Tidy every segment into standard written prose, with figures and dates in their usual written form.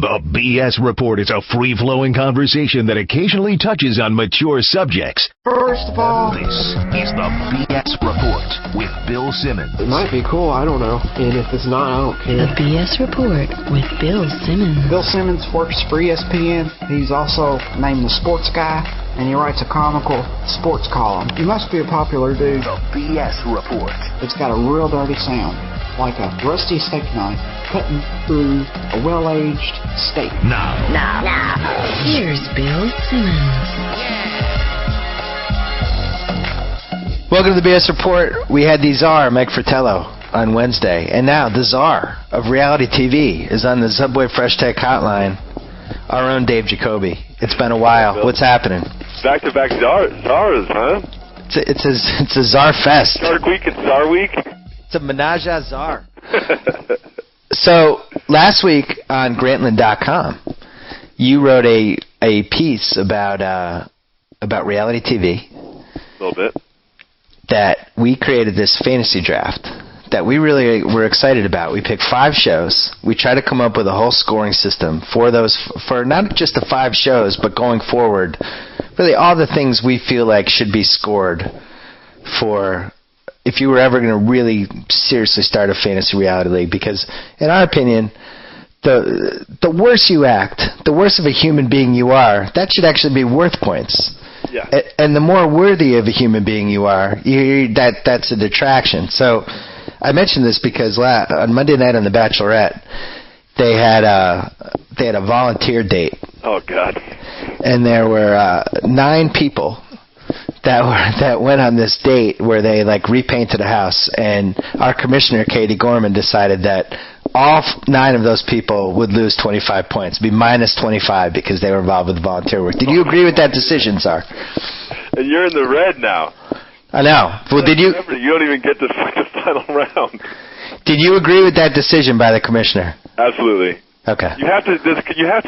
The BS Report is a free-flowing conversation that occasionally touches on mature subjects. First of all, This is the BS Report with Bill Simmons. it might be cool, I don't know. And if it's not, I don't care. The BS Report with Bill Simmons. Bill Simmons works for ESPN. He's also named the sports guy, and he writes a comical sports column. He must be a popular dude. The BS Report. It's got a real dirty sound, like a rusty steak knife cutting through a well-aged steak. Now. Here's Bill Simmons. Welcome to the BS Report. We had the czar, Mike Fratello, on Wednesday. And now the czar of reality TV is on the Subway Fresh Tech hotline, our own Dave Jacoby. It's been a while. What's happening? Back-to-back czars, huh? It's a czar fest. Shark Week and Czar Week? It's a menage a czar. So, last week on Grantland.com, you wrote a piece about reality TV. A little bit. That we created this fantasy draft that we really were excited about. We picked 5 shows. We tried to come up with a whole scoring system for not just the 5 shows, but going forward, really all the things we feel like should be scored for if you were ever going to really seriously start a fantasy reality league. Because, in our opinion, the worse you act, the worse of a human being you are, that should actually be worth points. Yeah. And the more worthy of a human being you are, that's a detraction. So I mentioned this because on Monday night on The Bachelorette, they had a volunteer date. Oh, God. And there were 9 people that went on this date where they repainted a house, and our commissioner Katie Gorman decided that all 9 of those people would lose 25 points, be minus 25 because they were involved with volunteer work. Did you agree with that decision, Czar? And you're in the red now. I know. Well, did you? Remember, you don't even get to the final round. Did you agree with that decision by the commissioner? Absolutely. Okay. You have to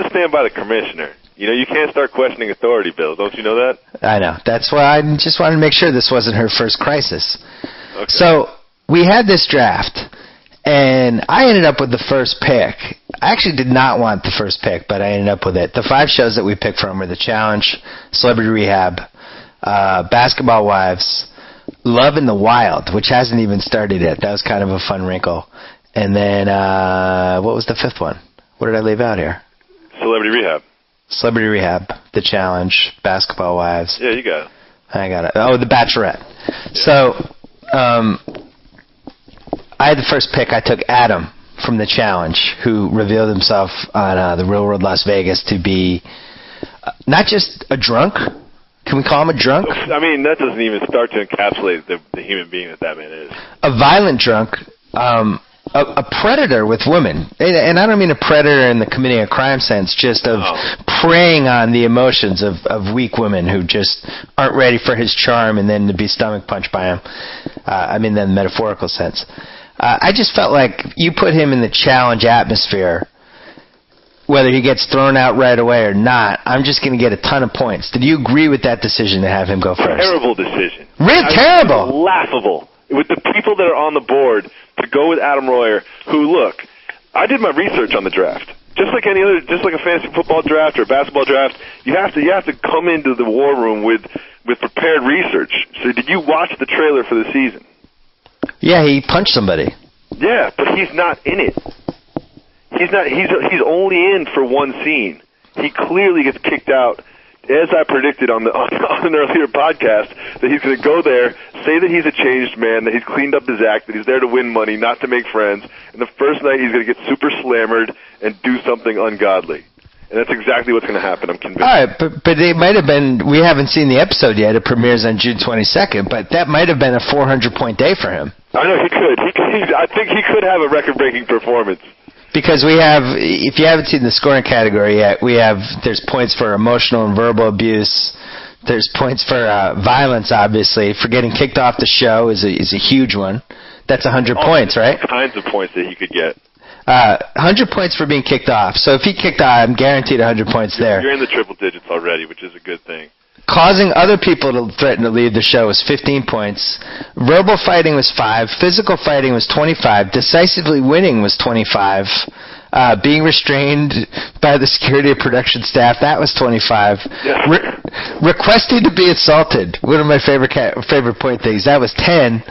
stand by the commissioner. You know, you can't start questioning authority, Bill. Don't you know that? I know. That's why I just wanted to make sure this wasn't her first crisis. Okay. So we had this draft, and I ended up with the first pick. I actually did not want the first pick, but I ended up with it. The 5 shows that we picked from were The Challenge, Celebrity Rehab, Basketball Wives, Love in the Wild, which hasn't even started yet. That was kind of a fun wrinkle. And then, what was the 5th one? What did I leave out here? Celebrity Rehab. Celebrity Rehab, The Challenge, Basketball Wives. Yeah, you got it. I got it. Oh, The Bachelorette. Yeah. So, I had the first pick. I took Adam from The Challenge, who revealed himself on The Real World Las Vegas to be not just a drunk. Can we call him a drunk? I mean, that doesn't even start to encapsulate the human being that man is. A violent drunk, a predator with women. And I don't mean a predator in the committing a crime sense, just of preying on the emotions of weak women who just aren't ready for his charm and then to be stomach punched by him. I mean in the metaphorical sense. I just felt like you put him in the Challenge atmosphere, whether he gets thrown out right away or not, I'm just going to get a ton of points. Did you agree with that decision to have him go first? Terrible decision. Really terrible. Laughable. With the people that are on the board to go with Adam Royer, who, look, I did my research on the draft. Just like a fantasy football draft or a basketball draft, you have to come into the war room with prepared research. So did you watch the trailer for the season? Yeah, he punched somebody. Yeah, but he's not in it. He's not. He's only in for one scene. He clearly gets kicked out, as I predicted on an earlier podcast, that he's going to go there, say that he's a changed man, that he's cleaned up his act, that he's there to win money, not to make friends, and the first night he's going to get super slammered and do something ungodly. And that's exactly what's going to happen, I'm convinced. All right, but it might have been, we haven't seen the episode yet, it premieres on June 22nd, but that might have been a 400-point day for him. I know, he could. I think he could have a record-breaking performance. Because we have, if you haven't seen the scoring category yet, there's points for emotional and verbal abuse. There's points for violence, obviously. For getting kicked off the show is a huge one. That's 100 points, right? All kinds of points that he could get. 100 points for being kicked off. So if he kicked off, I'm guaranteed 100 points there. You're in the triple digits already, which is a good thing. Causing other people to threaten to leave the show was 15 points. Verbal fighting was 5. Physical fighting was 25. Decisively winning was 25. Being restrained by the security of production staff, that was 25. Yeah. Requesting to be assaulted, one of my favorite point things, that was 10.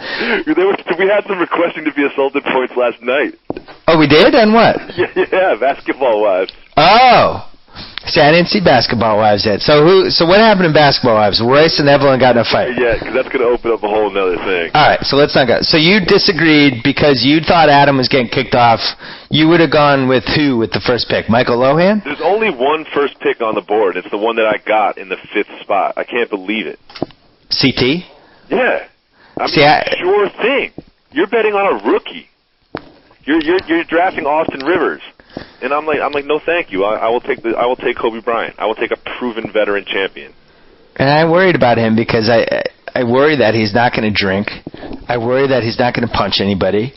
We had some requesting to be assaulted points last night. Oh, we did? On what? Yeah, Basketball Wives. Oh. See, I didn't see Basketball Wives yet. So what happened in Basketball Wives? Royce and Evelyn got in a fight. Yeah, because that's going to open up a whole nother thing. All right, so let's not go. So you disagreed because you thought Adam was getting kicked off. You would have gone with who with the first pick? Michael Lohan? There's only one first pick on the board. It's the one that I got in the 5th spot. I can't believe it. CT? Yeah. Sure thing. You're betting on a rookie. You're drafting Austin Rivers. And I'm like, no, thank you. I will take Kobe Bryant. I will take a proven veteran champion. And I worried about him because I worry that he's not going to drink. I worry that he's not going to punch anybody.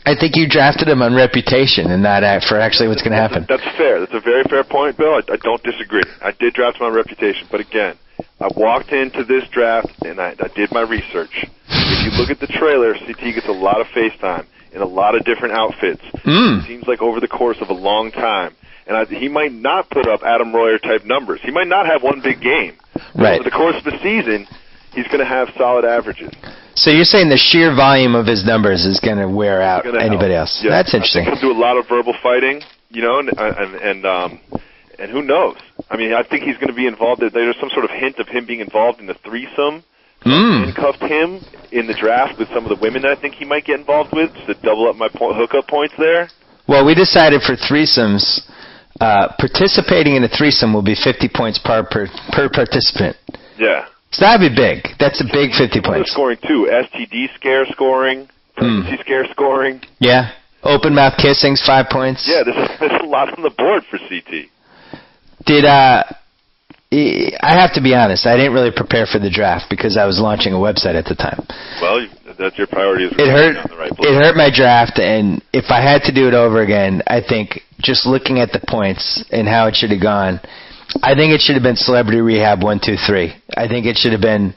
I think you drafted him on reputation and not for actually what's going to happen. That's fair. That's a very fair point, Bill. I don't disagree. I did draft him on reputation, but again, I walked into this draft and I did my research. If you look at the trailer, CT gets a lot of face time in a lot of different outfits. It seems like over the course of a long time. And he might not put up Adam Royer-type numbers. He might not have one big game. Right. Over the course of the season, he's going to have solid averages. So you're saying the sheer volume of his numbers is going to wear out anybody else. Yeah. That's interesting. I think he'll do a lot of verbal fighting, and who knows? I mean, I think he's going to be involved. There's some sort of hint of him being involved in the threesome. Handcuffed him in the draft with some of the women that I think he might get involved with, just to double up my hookup points there. Well, we decided for threesomes, participating in a threesome will be 50 points per participant. Yeah. So that would be big. That's a big 50 points. Scoring, too. STD scare scoring, pregnancy scare scoring. Yeah. Open mouth kissings, 5 points. Yeah, there's a lot on the board for CT. I have to be honest, I didn't really prepare for the draft because I was launching a website at the time. Well, that's your priority. It hurt my draft, and if I had to do it over again, I think just looking at the points and how it should have gone, I think it should have been Celebrity Rehab 1, 2, 3. I think it should have been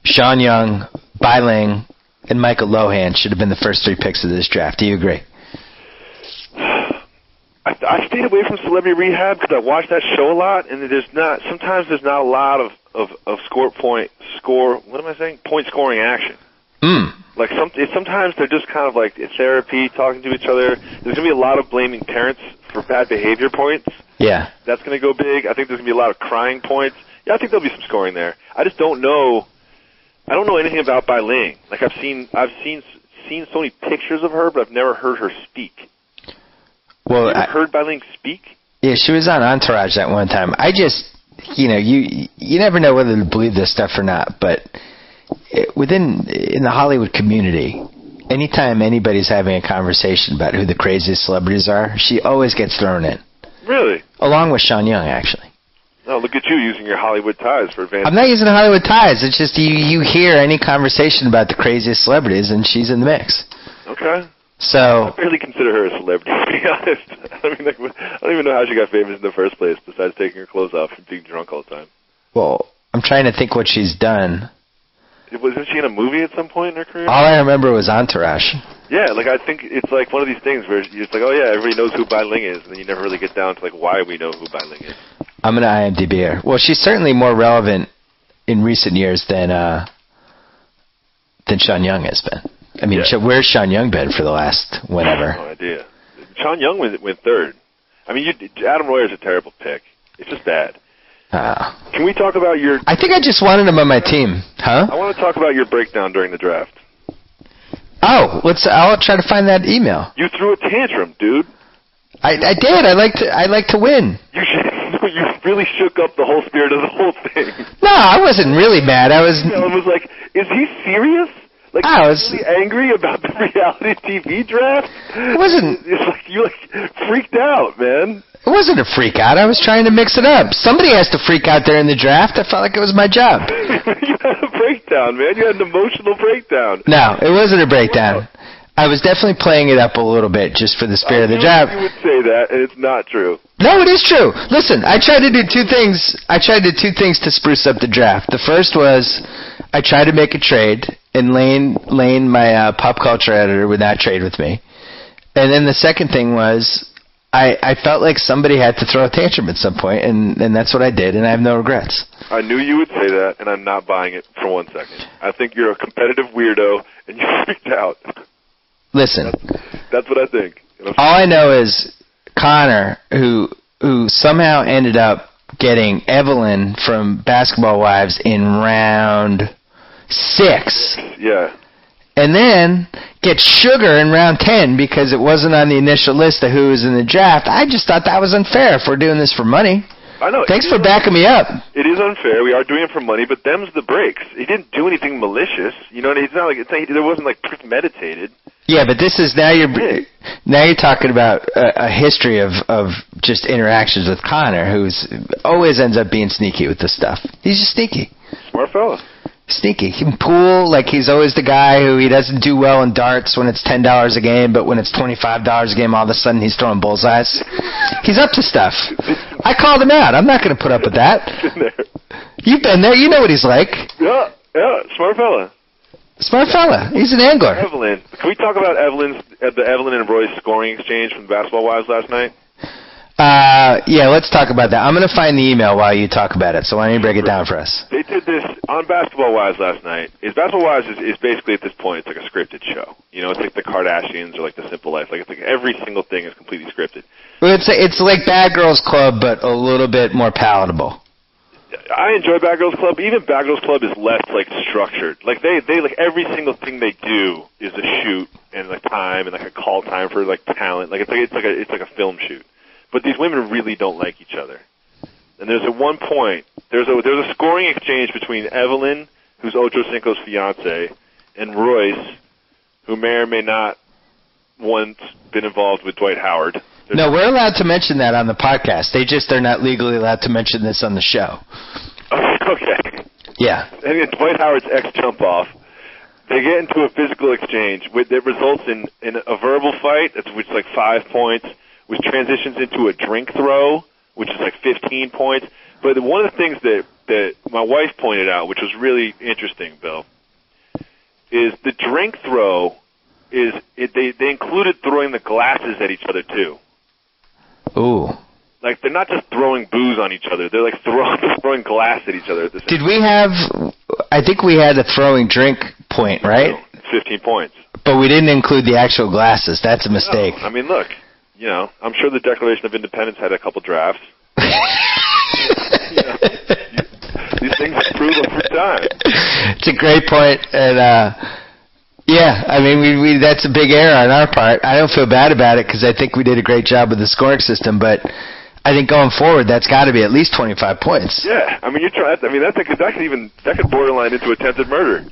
Sean Young, Bai Ling, and Michael Lohan should have been the first 3 picks of this draft. Do you agree? I stayed away from Celebrity Rehab because I watched that show a lot, and sometimes there's not a lot of point scoring action. Like sometimes they're just kind of like therapy, talking to each other. There's going to be a lot of blaming parents for bad behavior points. Yeah. That's going to go big. I think there's going to be a lot of crying points. Yeah, I think there'll be some scoring there. I just don't know. I don't know anything about Bai Ling. Like I've seen so many pictures of her, but I've never heard her speak. Well, you ever heard Bai Ling speak? Yeah, she was on Entourage that one time. I just, you never know whether to believe this stuff or not, but in the Hollywood community, anytime anybody's having a conversation about who the craziest celebrities are, she always gets thrown in. Really? Along with Sean Young, actually. Oh, look at you using your Hollywood ties for advantage. I'm not using Hollywood ties. It's just you hear any conversation about the craziest celebrities, and she's in the mix. Okay. So I barely consider her a celebrity, to be honest. I don't even know how she got famous in the first place, besides taking her clothes off and being drunk all the time. Well, I'm trying to think what she's done. Wasn't she in a movie at some point in her career? All I remember was Entourage. Yeah, I think it's like one of these things where it's like, oh yeah, everybody knows who Bai Ling is, and then you never really get down to why we know who Bai Ling is. I'm going to IMDb her. Well, she's certainly more relevant in recent years than Sean Young has been. I mean, where's Sean Young been for the last whenever? No idea. Sean Young went third. I mean, Adam Royer's a terrible pick. It's just bad. Can we talk about your... I think I just wanted him on my team. Huh? I want to talk about your breakdown during the draft. Oh, I'll try to find that email. You threw a tantrum, dude. I did. I like to win. You really shook up the whole spirit of the whole thing. No, I wasn't really mad. I was... It was like, is he serious? I was really angry about the reality TV draft? It wasn't... It's like you freaked out, man. It wasn't a freak out. I was trying to mix it up. Somebody has to freak out there in the draft. I felt like it was my job. You had a breakdown, man. You had an emotional breakdown. No, it wasn't a breakdown. I was definitely playing it up a little bit just for the spirit of the draft. You would say that, and it's not true. No, it is true. Listen, I tried to do 2 things. I tried to do 2 things to spruce up the draft. The first was I tried to make a trade, and Lane, my pop culture editor, would not trade with me. And then the second thing was I felt like somebody had to throw a tantrum at some point, and that's what I did, and I have no regrets. I knew you would say that, and I'm not buying it for 1 second. I think you're a competitive weirdo, and you freaked out. Listen. That's what I think. All I know is Connor, who somehow ended up getting Evelyn from Basketball Wives in round 6. Yeah. And then get Sugar in round 10 because it wasn't on the initial list of who was in the draft. I just thought that was unfair if we're doing this for money. I know. Thanks for backing me up. It is unfair. We are doing it for money, but them's the breaks. He didn't do anything malicious. You know, it's not like there wasn't like premeditated. Yeah, but this is now you're talking about a history of just interactions with Connor, who's always ends up being sneaky with this stuff. He's just sneaky. Smart fella. Sneaky. He can pool, like he's always the guy who he doesn't do well in darts when it's $10 a game, but when it's $25 a game, all of a sudden he's throwing bullseyes. He's up to stuff. I called him out. I'm not going to put up with that. You've been there. You know what he's like. Yeah, smart fella. Smart fella. He's an angler. Evelyn. Can we talk about the Evelyn and Royce scoring exchange from the Basketball Wives last night? Yeah, let's talk about that. I'm going to find the email while you talk about it, so why don't you break it down for us? They did this on Basketball Wives last night. Basketball Wives is basically, at this point, it's like a scripted show. You know, it's like the Kardashians or like The Simple Life. Like, it's like every single thing is completely scripted. Well, it's like Bad Girls Club, but a little bit more palatable. I enjoy Bad Girls Club. Even Bad Girls Club is less like structured. Like they like every single thing they do is a shoot and like time and like a call time for like talent. Like it's like a film shoot. But these women really don't like each other. And there's at one point there's a scoring exchange between Evelyn, who's Ocho Cinco's fiance, and Royce, who may or may not once been involved with Dwight Howard. No, we're allowed to mention that on the podcast. They're not legally allowed to mention this on the show. Okay. Yeah. And Dwight Howard's ex-jump off. They get into a physical exchange that results in a verbal fight, which is like 5 points, which transitions into a drink throw, which is like 15 points. But one of the things that my wife pointed out, which was really interesting, Bill, is the drink throw they included throwing the glasses at each other too. Ooh. Like, they're not just throwing booze on each other. They're, like, throwing glass at each other at the same time. I think we had a throwing drink point, right? 15 points. But we didn't include the actual glasses. That's a mistake. No. I mean, look, you know, I'm sure the Declaration of Independence had a couple drafts. These things improve over time. It's a great point, and, yeah, I mean, we that's a big error on our part. I don't feel bad about it because I think we did a great job with the scoring system, but I think going forward, that's got to be at least 25 points. Yeah, I mean, that could borderline into attempted murder.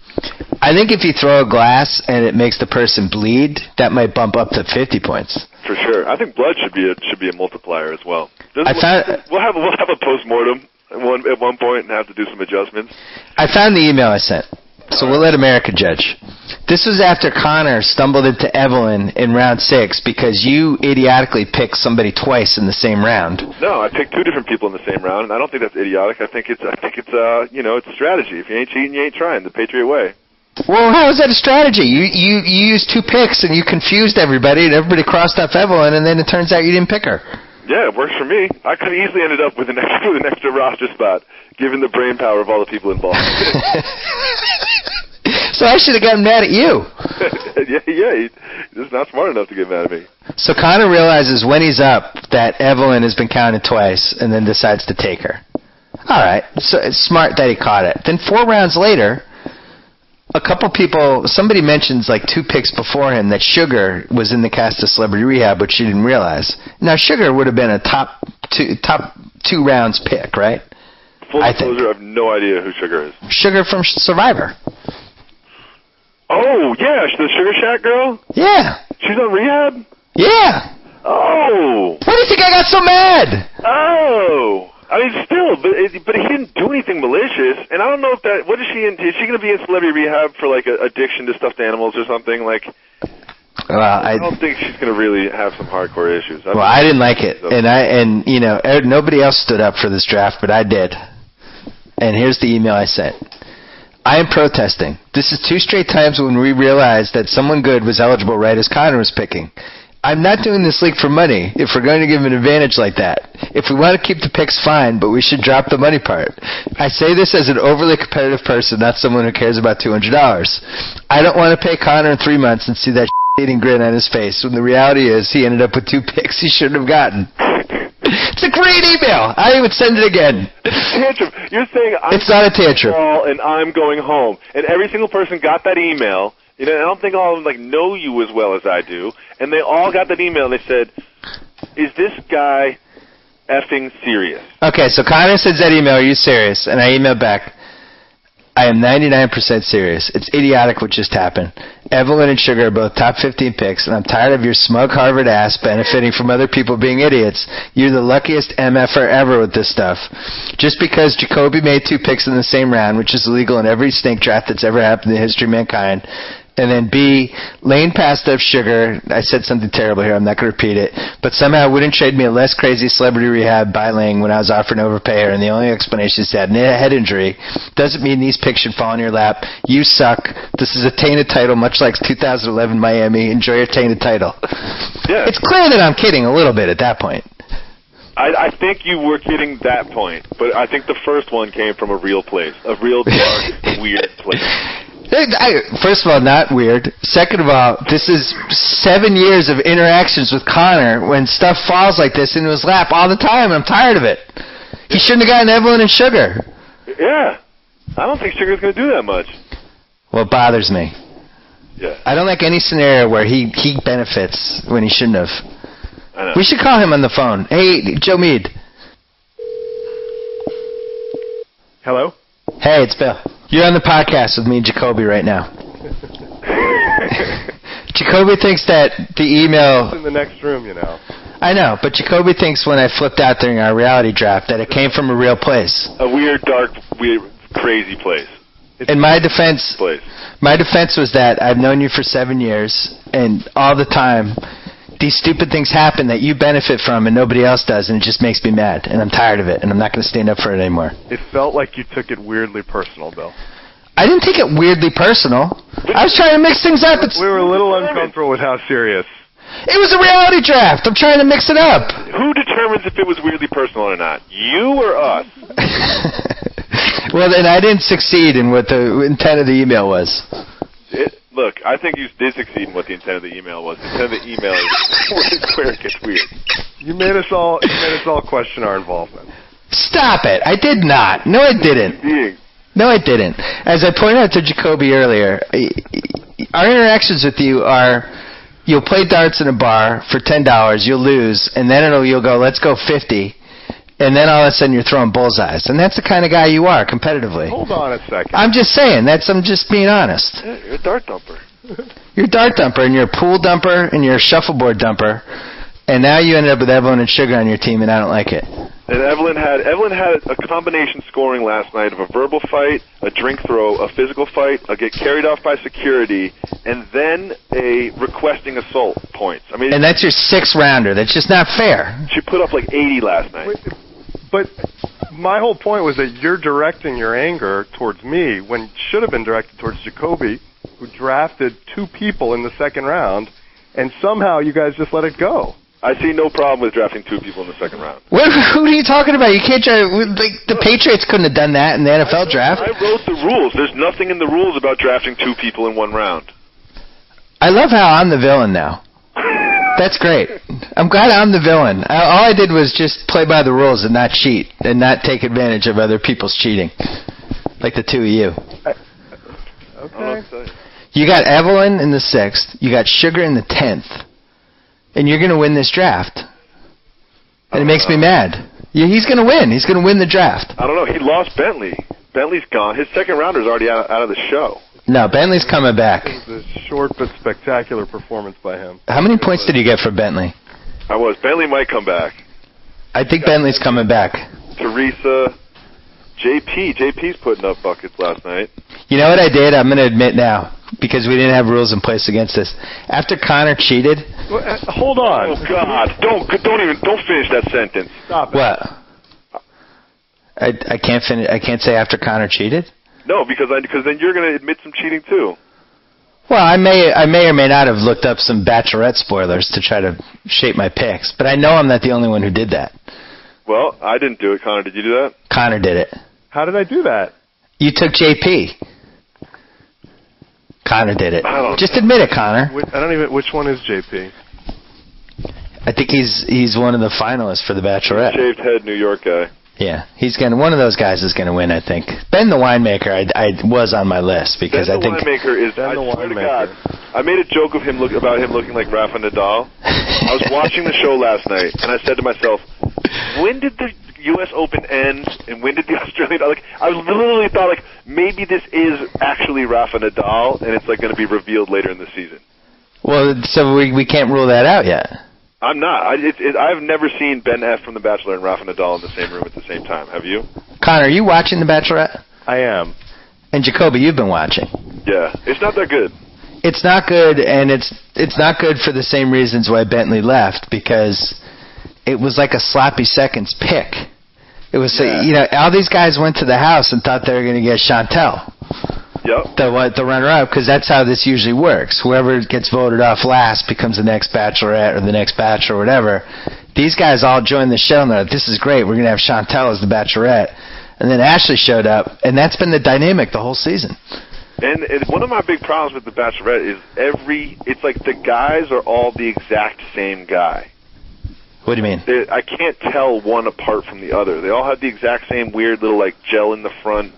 I think if you throw a glass and it makes the person bleed, that might bump up to 50 points. For sure. I think blood should be a multiplier as well. We'll have a postmortem at one point and have to do some adjustments. I found the email I sent. So we'll let America judge. This was after Connor stumbled into Evelyn in round 6 because you idiotically picked somebody twice in the same round. No, I picked 2 different people in the same round, and I don't think that's idiotic. I think it's it's a strategy. If you ain't cheating, you ain't trying. The Patriot way. Well, how is that a strategy? You used 2 picks and you confused everybody, and everybody crossed off Evelyn, and then it turns out you didn't pick her. Yeah, it works for me. I could have easily ended up with an extra roster spot, given the brain power of all the people involved. So I should have gotten mad at you. yeah, he's not smart enough to get mad at me. So Connor realizes when he's up that Evelyn has been counted twice and then decides to take her. All right, so it's smart that he caught it. Then 4 rounds later, somebody mentions like 2 picks before him that Sugar was in the cast of Celebrity Rehab, which she didn't realize. Now, Sugar would have been a top 2 rounds pick, right? Full disclosure, I have no idea who Sugar is. Sugar from Survivor. Oh, yeah, the Sugar Shack girl? Yeah. She's on Rehab? Yeah. Oh. Why do you think I got so mad? Oh. I mean, still, but he didn't do anything malicious, and I don't know if that. What is she in? Is she going to be in Celebrity Rehab for like addiction to stuffed animals or something? Like, I don't think she's going to really have some hardcore issues. I didn't like it, and nobody else stood up for this draft, but I did. And here's the email I sent. I am protesting. This is 2 straight times when we realized that someone good was eligible right as Connor was picking. I'm not doing this league for money if we're going to give him an advantage like that. If we want to keep the picks, fine, but we should drop the money part. I say this as an overly competitive person, not someone who cares about $200. I don't want to pay Connor in 3 months and see that eating grin on his face when the reality is he ended up with 2 picks he shouldn't have gotten. It's a great email. I would send it again. It's a tantrum. You're saying it's not a tantrum. And I'm going home. And every single person got that email. You know, I don't think all of them know you as well as I do. And they all got that email and they said, "Is this guy effing serious?" Okay, so Connor sends that email, "Are you serious?" And I emailed back, "I am 99% serious. It's idiotic what just happened. Evelyn and Sugar are both top 15 picks, and I'm tired of your smug Harvard ass benefiting from other people being idiots. You're the luckiest MFer ever with this stuff. Just because Jacoby made 2 picks in the same round, which is illegal in every snake draft that's ever happened in the history of mankind." And then B, Lane passed up Sugar. I said something terrible here. I'm not going to repeat it. But somehow wouldn't trade me a less crazy celebrity rehab by Lane when I was offering to overpay her. And the only explanation is that a head injury doesn't mean these picks should fall in your lap. You suck. This is a tainted title, much like 2011 Miami. Enjoy your tainted title. Yeah. It's clear that I'm kidding a little bit at that point. I think you were kidding that point, but I think the first one came from a real place, a real dark, weird place. First of all, not weird. Second of all, this is 7 years of interactions with Connor when stuff falls like this into his lap all the time. I'm tired of it. He shouldn't have gotten Evelyn and Sugar. Yeah. I don't think Sugar's going to do that much. Well, it bothers me. Yeah. I don't like any scenario where he benefits when he shouldn't have. I know. We should call him on the phone. Hey, Joe Mead. Hello? Hey, it's Bill. You're on the podcast with me and Jacoby right now. Jacoby thinks that the email... It's in the next room, you know. I know, but Jacoby thinks when I flipped out during our reality draft that it came from a real place. A weird, dark, weird, crazy place. And my defense was that I've known you for 7 years, and all the time... these stupid things happen that you benefit from and nobody else does, and it just makes me mad, and I'm tired of it, and I'm not going to stand up for it anymore. It felt like you took it weirdly personal, Bill. I didn't take it weirdly personal. I was trying to mix things up. We were a little uncomfortable with how serious. It was a reality draft. I'm trying to mix it up. Who determines if it was weirdly personal or not? You or us? Well, then I didn't succeed in what the intent of the email was. Look, I think you did succeed in what the intent of the email was. The intent of the email is where it gets weird. You made us all question our involvement. Stop it. I did not. No, I didn't. No, I didn't. As I pointed out to Jacoby earlier, our interactions with you are you'll play darts in a bar for $10, you'll lose, and then you'll go, let's go 50. And then all of a sudden you're throwing bullseyes. And that's the kind of guy you are, competitively. Hold on a second. I'm just saying. I'm just being honest. Yeah, you're a dart dumper. You're a dart dumper, and you're a pool dumper, and you're a shuffleboard dumper. And now you ended up with Evelyn and Sugar on your team, and I don't like it. And Evelyn had a combination scoring last night of a verbal fight, a drink throw, a physical fight, a get carried off by security, and then a requesting assault points. I mean, and that's your 6th rounder. That's just not fair. She put up like 80 last night. But my whole point was that you're directing your anger towards me when it should have been directed towards Jacoby, who drafted 2 people in the 2nd round, and somehow you guys just let it go. I see no problem with drafting 2 people in the 2nd round. Who are you talking about? You can't draft. The Patriots couldn't have done that in the NFL draft. I wrote the rules. There's nothing in the rules about drafting 2 people in 1 round. I love how I'm the villain now. That's great. I'm glad I'm the villain. All I did was just play by the rules and not cheat and not take advantage of other people's cheating, like the 2 of you. Okay. You got Evelyn in the 6th. You got Sugar in the 10th. And you're going to win this draft. And it makes me mad. Yeah, he's going to win. He's going to win the draft. I don't know. He lost Bentley. Bentley's gone. His 2nd rounder's already out of the show. No, Bentley's coming back. It was a short but spectacular performance by him. How many points did you get for Bentley? Bentley might come back. I think Bentley's coming back. Teresa, JP's putting up buckets last night. You know what I did? I'm going to admit now, because we didn't have rules in place against this. After Connor cheated... Hold on. Oh, God. Don't finish that sentence. Stop it. What? I can't finish. I can't say after Connor cheated? No, because then you're going to admit some cheating, too. Well, I may or may not have looked up some Bachelorette spoilers to try to shape my picks, but I know I'm not the only one who did that. Well, I didn't do it. Connor, did you do that? Connor did it. How did I do that? You took JP. Connor did it. Just admit it, Connor. I don't even. Which one is JP? I think he's one of the finalists for the Bachelorette. Shaved head New York guy. Yeah, one of those guys is gonna win. I think Ben the winemaker. I was on my list because Ben I think the winemaker is. I swear to God, I made a joke of about him looking like Rafa Nadal. I was watching the show last night and I said to myself, when did the U.S. Open end and when did the Australian? Like I literally thought like maybe this is actually Rafa Nadal and it's like going to be revealed later in the season. Well, so we can't rule that out yet. I'm not. I've never seen Ben F. from The Bachelor and Rafa Nadal in the same room at the same time. Have you? Connor, are you watching The Bachelorette? I am. And Jacoby, you've been watching. Yeah, it's not that good. It's not good, and it's not good for the same reasons why Bentley left, because it was like a sloppy seconds pick. It was, all these guys went to the house and thought they were going to get Chantel. Yep. The runner-up, because that's how this usually works. Whoever gets voted off last becomes the next Bachelorette or the next Bachelor or whatever. These guys all joined the show and they're like, this is great. We're going to have Chantel as the Bachelorette. And then Ashley showed up, and that's been the dynamic the whole season. And one of my big problems with the Bachelorette is it's like the guys are all the exact same guy. What do you mean? I can't tell one apart from the other. They all have the exact same weird little like gel in the front,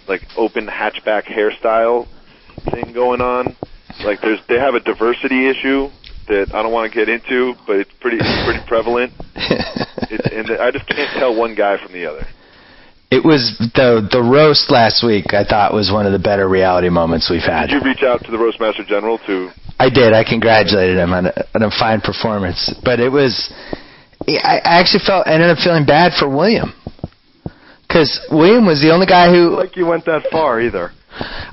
like open hatchback hairstyle thing going on. Like they have a diversity issue that I don't want to get into, but it's pretty prevalent. And I just can't tell one guy from the other. It was the roast last week. I thought was one of the better reality moments we've had. Did you reach out to the Roastmaster General to? I did. I congratulated him on a fine performance. But it was. I actually ended up feeling bad for William. Because William was the only guy who... Like you went that far, either.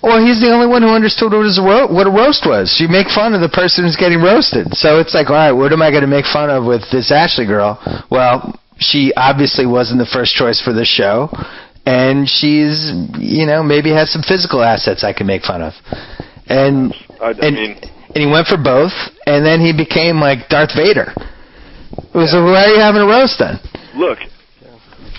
Well, he's the only one who understood what a roast was. You make fun of the person who's getting roasted. So it's like, all right, what am I going to make fun of with this Ashley girl? Well, she obviously wasn't the first choice for the show. And she's, maybe has some physical assets I can make fun of. And he went for both. And then he became like Darth Vader. It was like, why are you having a roast then? Look.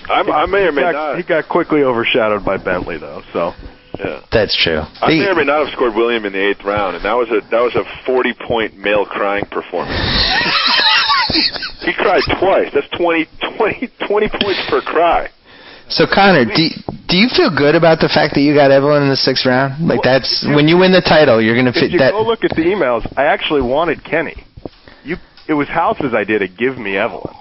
I may or may not. He got quickly overshadowed by Bentley, though. So, yeah, that's true. I may or may not have scored William in the 8th round, and that was a 40-point male crying performance. He cried twice. That's 20 points per cry. So Connor, do you feel good about the fact that you got Evelyn in the 6th round? Like when you win the title, you're going to fit that. If you go look at the emails, I actually wanted Kenny. It was House's idea to give me Evelyn.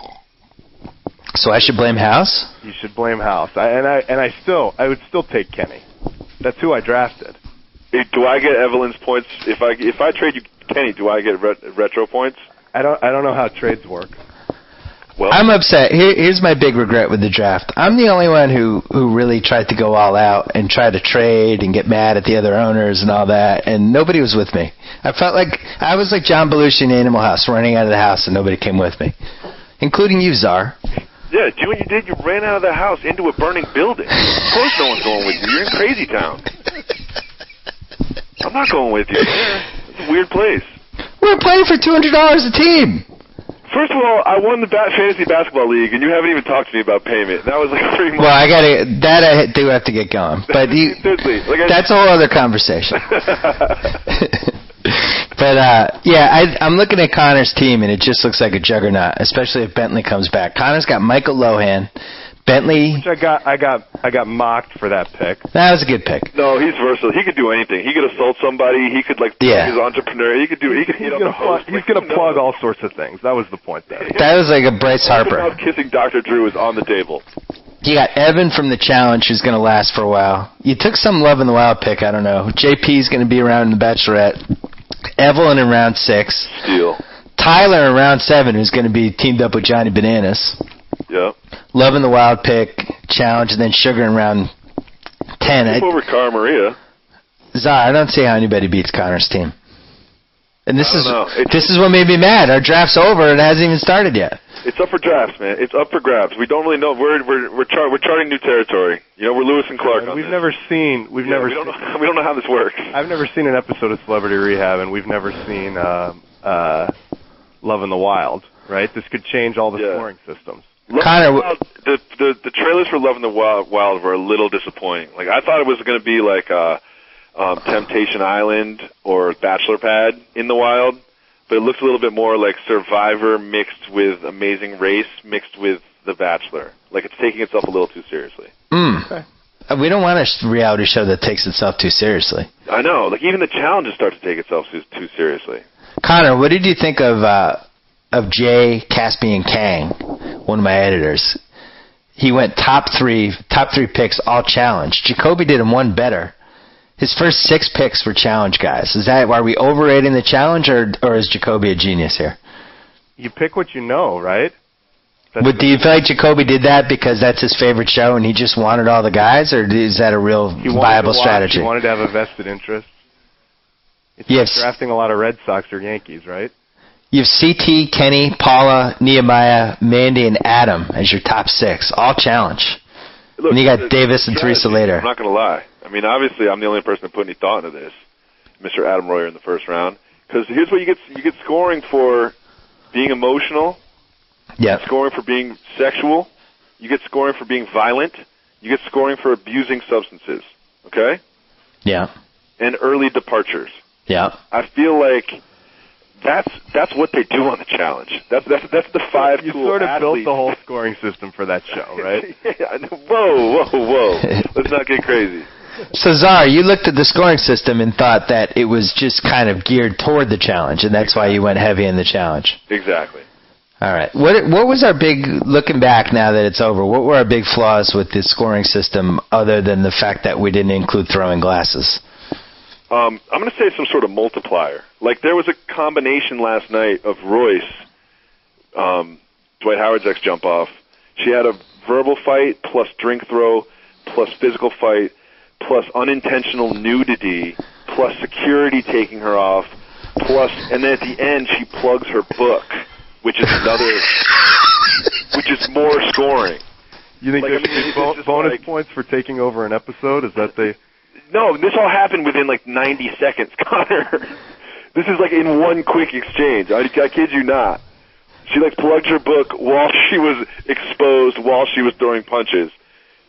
So I should blame House? You should blame House. I would still take Kenny. That's who I drafted. Do I get Evelyn's points if I trade you Kenny? Do I get retro points? I don't know how trades work. Well, I'm upset. Here's my big regret with the draft. I'm the only one who really tried to go all out and try to trade and get mad at the other owners and all that, and nobody was with me. I felt like I was like John Belushi in Animal House, running out of the house, and nobody came with me, including you, Czar. Yeah, do what you did. You ran out of the house into a burning building. Of course no one's going with you. You're in Crazy Town. I'm not going with you. It's a weird place. We're playing for $200 a team. First of all, I won the fantasy basketball league, and you haven't even talked to me about payment. That was like 3 months. Well, I do have to get going, but that's a whole other conversation. But I'm looking at Connor's team, and it just looks like a juggernaut, especially if Bentley comes back. Connor's got Michael Lohan, Bentley. Which I got mocked for that pick. That was a good pick. No, he's versatile. He could do anything. He could assault somebody. He could he's an entrepreneur. He could hit on the host. He's going to plug all sorts of things. That was the point there. That was like a Bryce Harper. Kissing Dr. Drew is on the table. You got Evan from the challenge, who's going to last for a while. You took some Love in the Wild pick. I don't know. JP's going to be around in the Bachelorette. Evelyn in round 6. Steal. Tyler in round 7, who's going to be teamed up with Johnny Bananas. Yeah. Love in the Wild pick, challenge, and then Sugar in round 10. Over Cara Maria. Czar, I don't see how anybody beats Connor's team. And this is what made me mad. Our draft's over and it hasn't even started yet. It's up for drafts, man. It's up for grabs. We don't really know. We're charting new territory. You know, we're Lewis and Clark. We've never seen. We don't know how this works. I've never seen an episode of Celebrity Rehab, and we've never seen Love in the Wild. Right? This could change all the scoring systems. Connor, the trailers for Love in the Wild were a little disappointing. Like I thought it was going to be like Temptation Island or Bachelor Pad in the wild. But it looks a little bit more like Survivor mixed with Amazing Race mixed with The Bachelor. Like it's taking itself a little too seriously. Okay. We don't want a reality show that takes itself too seriously. I know. Like even the challenges start to take itself too seriously. Connor, what did you think of Jay, Caspian Kang, one of my editors? He went top three picks, all challenge. Jacoby did him one better. His first 6 picks were challenge guys. Are we overrating the challenge, or is Jacoby a genius here? You pick what you know, right? Do you feel like Jacoby did that because that's his favorite show and he just wanted all the guys, or is that a real viable strategy? He wanted to have a vested interest. It's like drafting a lot of Red Sox or Yankees, right? You have CT, Kenny, Paula, Nehemiah, Mandy, and Adam as your top 6, all challenge. Look, and you got Davis and Teresa later. I'm not going to lie. I mean, obviously, I'm the only person that put any thought into this, Mr. Adam Royer in the first round. Because here's what you get scoring for being emotional. Yeah. Scoring for being sexual. You get scoring for being violent. You get scoring for abusing substances. Okay? Yeah. And early departures. Yeah. I feel like that's what they do on the challenge. That's the 5 You cool sort of athletes. built the whole scoring system for that show, right? Yeah, whoa. Let's not get crazy. So, Czar, you looked at the scoring system and thought that it was just kind of geared toward the challenge, and that's why you went heavy in the challenge. Exactly. All right. What was our big, looking back now that it's over, what were our big flaws with the scoring system other than the fact that we didn't include throwing glasses? I'm going to say some sort of multiplier. Like there was a combination last night of Royce, Dwight Howard's ex-jump off. She had a verbal fight plus drink throw plus physical fight plus unintentional nudity plus security taking her off plus, and then at the end she plugs her book, which is which is more scoring. You think there should be bonus points for taking over an episode? Is that the... No, this all happened within like 90 seconds, Connor. This is like in one quick exchange. I kid you not. She like plugged her book while she was exposed, while she was throwing punches.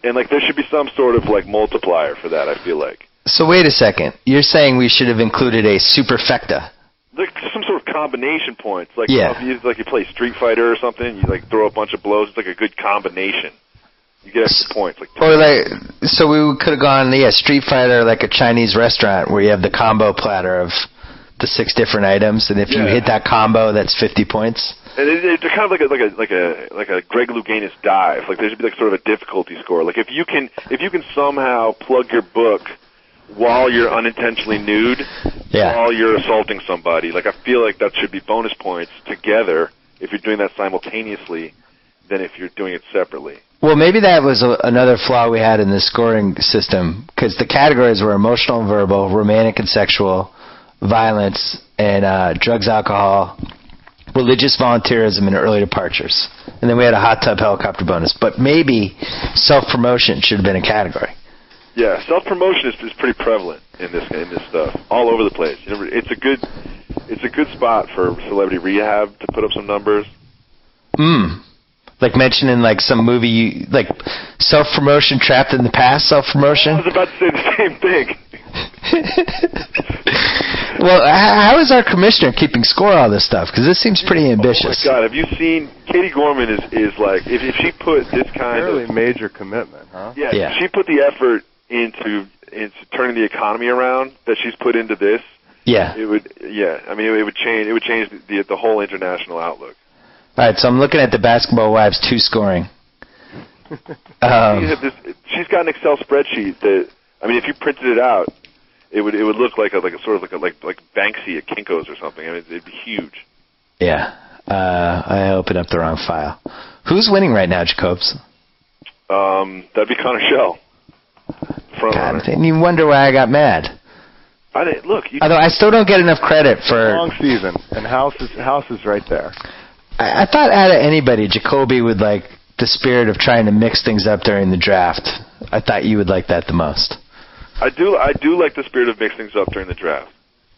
And like there should be some sort of like multiplier for that, I feel like. So wait a second. You're saying we should have included a superfecta. Like some sort of combination points. Like yeah. If you play Street Fighter or something, you like throw a bunch of blows, it's like a good combination. You get extra points. So we could have gone, Street Fighter, like a Chinese restaurant where you have the combo platter of the 6 different items, and if you hit that combo, that's 50 points. And it's kind of like a Greg Louganis dive. Like there should be like sort of a difficulty score. Like if you can somehow plug your book while you're unintentionally nude, while you're assaulting somebody, like I feel like that should be bonus points together if you're doing that simultaneously than if you're doing it separately. Well, maybe that was another flaw we had in the scoring system, because the categories were emotional and verbal, romantic and sexual, violence, and drugs, alcohol, religious volunteerism, and early departures. And then we had a hot tub helicopter bonus. But maybe self-promotion should have been a category. Yeah, self-promotion is pretty prevalent in this stuff, all over the place. You know, it's a good spot for Celebrity Rehab to put up some numbers. Like mentioning like some movie, like self-promotion, Trapped in the Past self-promotion. I was about to say the same thing. Well, how is our commissioner keeping score on all this stuff? Because this seems pretty ambitious. Oh my God, have you seen, Katie Gorman is like, if she put this kind of... Fairly major commitment, huh? Yeah, if she put the effort into turning the economy around that she's put into this, it would change the whole international outlook. All right, so I'm looking at the Basketball Wives 2 scoring. She's got an Excel spreadsheet that, I mean, if you printed it out, it would look like Banksy at Kinko's or something. I mean, it'd be huge. Yeah, I opened up the wrong file. Who's winning right now, Jacobs? That'd be Connor Shell. God, and you wonder why I got mad. Although I still don't get enough credit for long season, and House is right there. I thought out of anybody, Jacoby would like the spirit of trying to mix things up during the draft. I thought you would like that the most. I do like the spirit of mixing things up during the draft.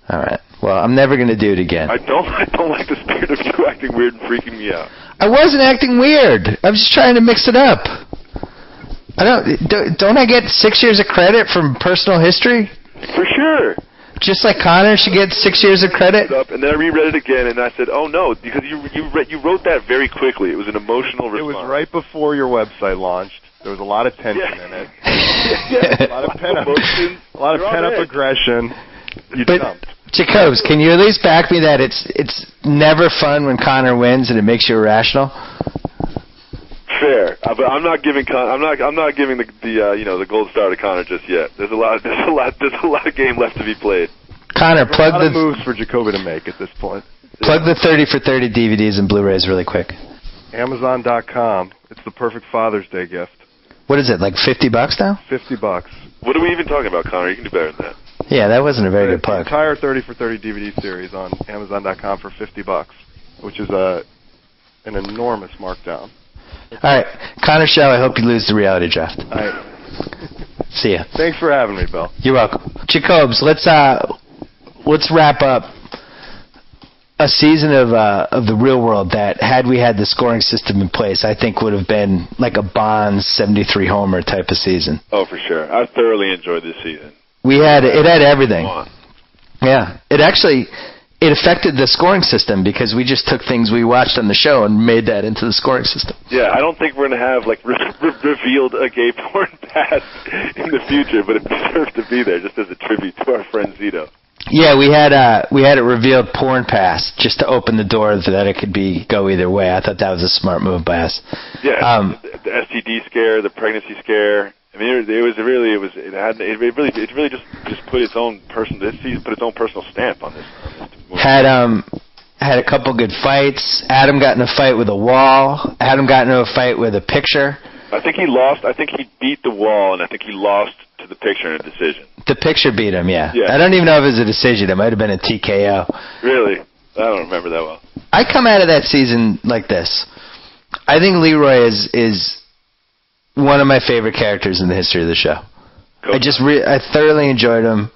All right. Well, I'm never going to do it again. I don't like the spirit of you acting weird and freaking me out. I wasn't acting weird. I was just trying to mix it up. Don't I get 6 years of credit from personal history? For sure. Just like Connor should get 6 years of credit? And then I reread it again, and I said, oh, no, because you wrote that very quickly. It was an emotional response. It was right before your website launched. There was a lot of tension in it. A lot of pent-up aggression. You jumped. Jacobs, can you at least back me that it's never fun when Connor wins and it makes you irrational? Fair, but I'm not giving the gold star to Connor just yet. There's a lot of game left to be played. Connor, plug the moves for Jacoby to make at this point. Plug the 30 for 30 DVDs and Blu-rays really quick. Amazon.com. It's the perfect Father's Day gift. What is it, like $50 now? $50. What are we even talking about, Connor? You can do better than that. Yeah, that wasn't a very good plug. The entire 30 for 30 DVD series on Amazon.com for $50, which is an enormous markdown. All right, Connor Show, I hope you lose the reality draft. All right. See ya. Thanks for having me, Bill. You're welcome. Jacobs, let's wrap up a season of the real world that, had we had the scoring system in place, I think would have been like a Bonds 73 homer type of season. Oh, for sure. I thoroughly enjoyed this season. It had everything. Yeah. It affected the scoring system because we just took things we watched on the show and made that into the scoring system. Yeah, I don't think we're going to have revealed a gay porn pass in the future, but it deserves to be there just as a tribute to our friend Zito. Yeah, we had it revealed porn pass just to open the door that it could go either way. I thought that was a smart move by us. Yeah, the STD scare, the pregnancy scare. I mean, it really just put its own personal stamp on this. Had a couple good fights. Adam got in a fight with a wall. Adam got into a fight with a picture. I think he lost. I think he beat the wall, and I think he lost to the picture in a decision. The picture beat him, yeah. I don't even know if it was a decision. It might have been a TKO. Really? I don't remember that well. I come out of that season like this. I think Leroy is one of my favorite characters in the history of the show. I thoroughly enjoyed him.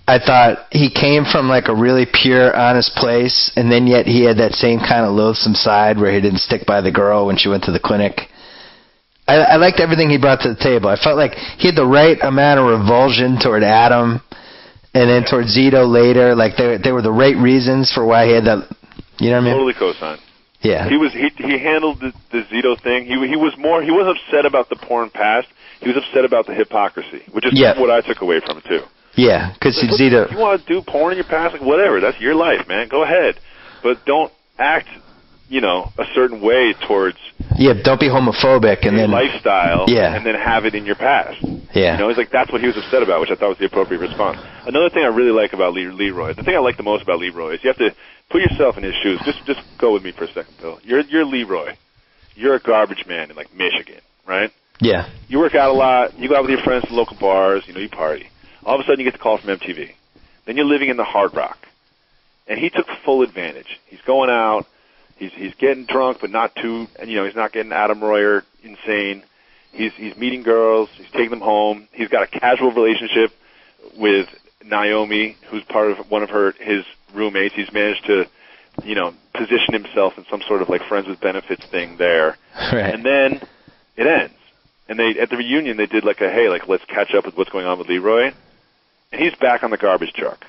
I thought he came from like a really pure, honest place, and then yet he had that same kind of loathsome side where he didn't stick by the girl when she went to the clinic. I liked everything he brought to the table. I felt like he had the right amount of revulsion toward Adam, and then toward Zito later. Like they were the right reasons for why he had that. You know what I mean? Totally co-signed. Yeah. He handled the Zito thing. He wasn't upset about the porn past. He was upset about the hypocrisy, which is what I took away from it too. Yeah, because Zito. If you want to do porn in your past, like whatever, that's your life, man. Go ahead, but don't act, a certain way towards. Yeah, don't be homophobic and then lifestyle. Yeah. And then have it in your past. Yeah. He's like, that's what he was upset about, which I thought was the appropriate response. Another thing I really like about Leroy, the thing I like the most about Leroy is you have to put yourself in his shoes. Just go with me for a second, Bill. You're Leroy. You're a garbage man in like Michigan, right? Yeah. You work out a lot. You go out with your friends to local bars. You party. All of a sudden, you get the call from MTV. Then you're living in the Hard Rock, and he took full advantage. He's going out. He's getting drunk, but not too. And he's not getting Adam Royer insane. He's meeting girls. He's taking them home. He's got a casual relationship with Naomi, who's part of one of his roommates. He's managed to, position himself in some sort of like friends with benefits thing there. Right. And then it ends. And at the reunion, they did like let's catch up with what's going on with Leroy. And he's back on the garbage truck.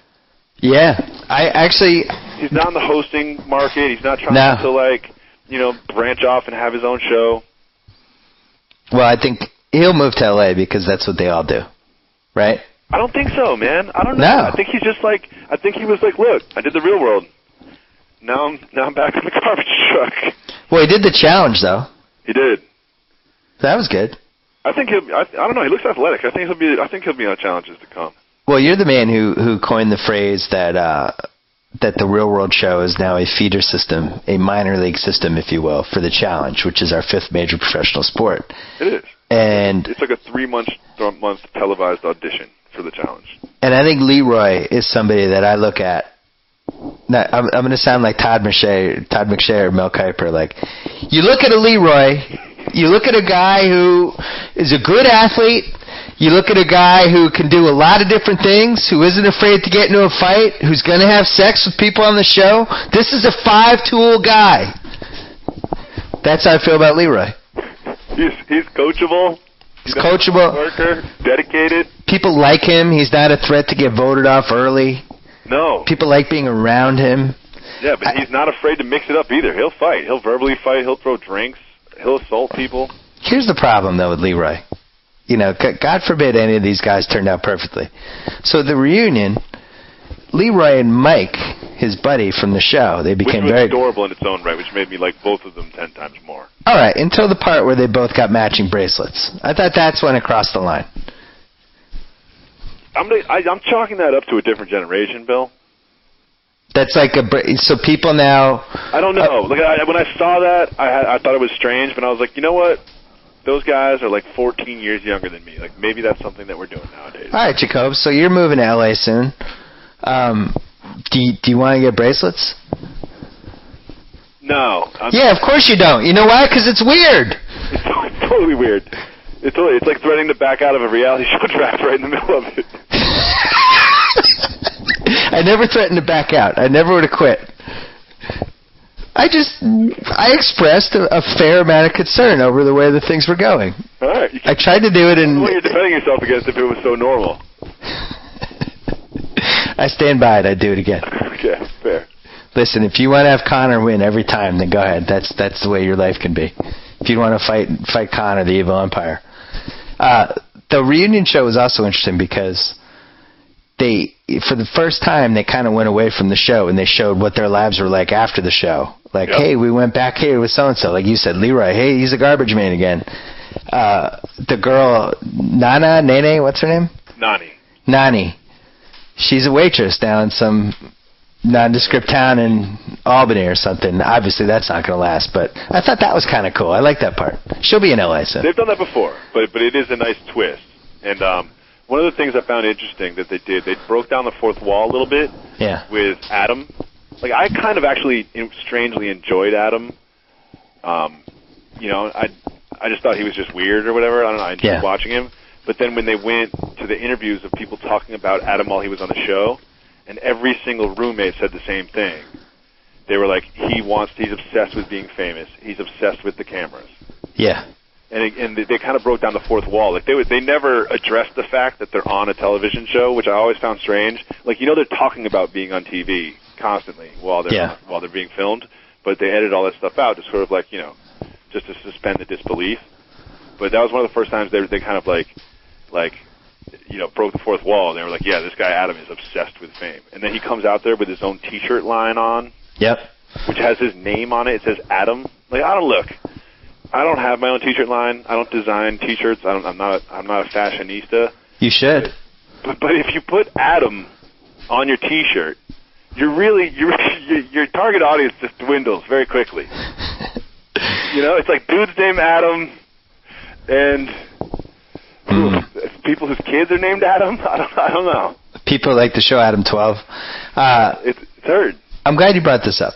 Yeah, he's not in the hosting market. He's not trying to branch off and have his own show. Well, I think he'll move to LA because that's what they all do, right? I don't think so, man. I don't know. No. I think he's just like. I think he was like, look, I did the Real World. Now I'm back in the garbage truck. Well, he did the challenge though. He did. That was good. I think I don't know. He looks athletic. I think he'll be on challenges to come. Well, you're the man who coined the phrase that the Real World show is now a feeder system, a minor league system, if you will, for the challenge, which is our fifth major professional sport. It is. And it's like a 3-month televised audition for the challenge. And I think Leroy is somebody that I look at. Now, I'm going to sound like Todd McShay or Mel Kiper. Like, you look at a Leroy, you look at a guy who is a good athlete, you look at a guy who can do a lot of different things, who isn't afraid to get into a fight, who's going to have sex with people on the show. This is a 5-tool guy. That's how I feel about Leroy. He's coachable. He's coachable. Worker, dedicated. People like him. He's not a threat to get voted off early. No. People like being around him. Yeah, but he's not afraid to mix it up either. He'll fight. He'll verbally fight. He'll throw drinks. He'll assault people. Here's the problem, though, with Leroy. You know, God forbid any of these guys turned out perfectly. So the reunion, Leroy and Mike, his buddy from the show, they became which was very adorable in its own right, which made me like both of them 10 times more. All right, until the part where they both got matching bracelets. I thought that's when it crossed the line. I'm chalking that up to a different generation, Bill. That's like so people now. I don't know. When I saw that, I thought it was strange, but I was like, you know what? Those guys are like 14 years younger than me. Like maybe that's something that we're doing nowadays. All right, Jacob. So you're moving to LA soon. Do you want to get bracelets? No. Yeah, of course you don't. You know why? Because it's weird. It's totally weird. It's like threatening to back out of a reality show draft right in the middle of it. I never threatened to back out. I never would have quit. I expressed a fair amount of concern over the way that things were going. All right. I tried to do it in... What you're defending yourself against if it was so normal. I stand by it. I'd do it again. Okay, fair. Listen, if you want to have Connor win every time, then go ahead. That's the way your life can be. If you want to fight Connor, the evil empire. The reunion show was also interesting because they, for the first time, they kind of went away from the show and they showed what their lives were like after the show. Like, Hey, we went back here with so-and-so. Like you said, Leroy, hey, he's a garbage man again. The girl, Nene, what's her name? Nani. She's a waitress down in some nondescript town in Albany or something. Obviously, that's not going to last, but I thought that was kind of cool. I like that part. She'll be in LA soon. They've done that before, but it is a nice twist. And one of the things I found interesting that they did, they broke down the fourth wall a little bit with Adam. Like, I kind of actually strangely enjoyed Adam. You know, I just thought he was just weird or whatever. I don't know. I enjoyed watching him. But then when they went to the interviews of people talking about Adam while he was on the show, and every single roommate said the same thing. They were like, he's obsessed with being famous. He's obsessed with the cameras. Yeah. And they kind of broke down the fourth wall. Like they never addressed the fact that they're on a television show, which I always found strange. Like, you know, they're talking about being on TV constantly while they're being filmed, but they edit all that stuff out to sort of like, you know, just to suspend the disbelief. But that was one of the first times they kind of like, you know, broke the fourth wall. And they were like, yeah, this guy Adam is obsessed with fame. And then he comes out there with his own T-shirt line on. Yep. Which has his name on it. It says Adam. Like, I don't have my own T-shirt line. I don't design T-shirts. I'm not a fashionista. You should. But if you put Adam on your T-shirt, your target audience just dwindles very quickly. You know, it's like dudes named Adam and people whose kids are named Adam. I don't know. People like the show Adam 12. It's third. I'm glad you brought this up.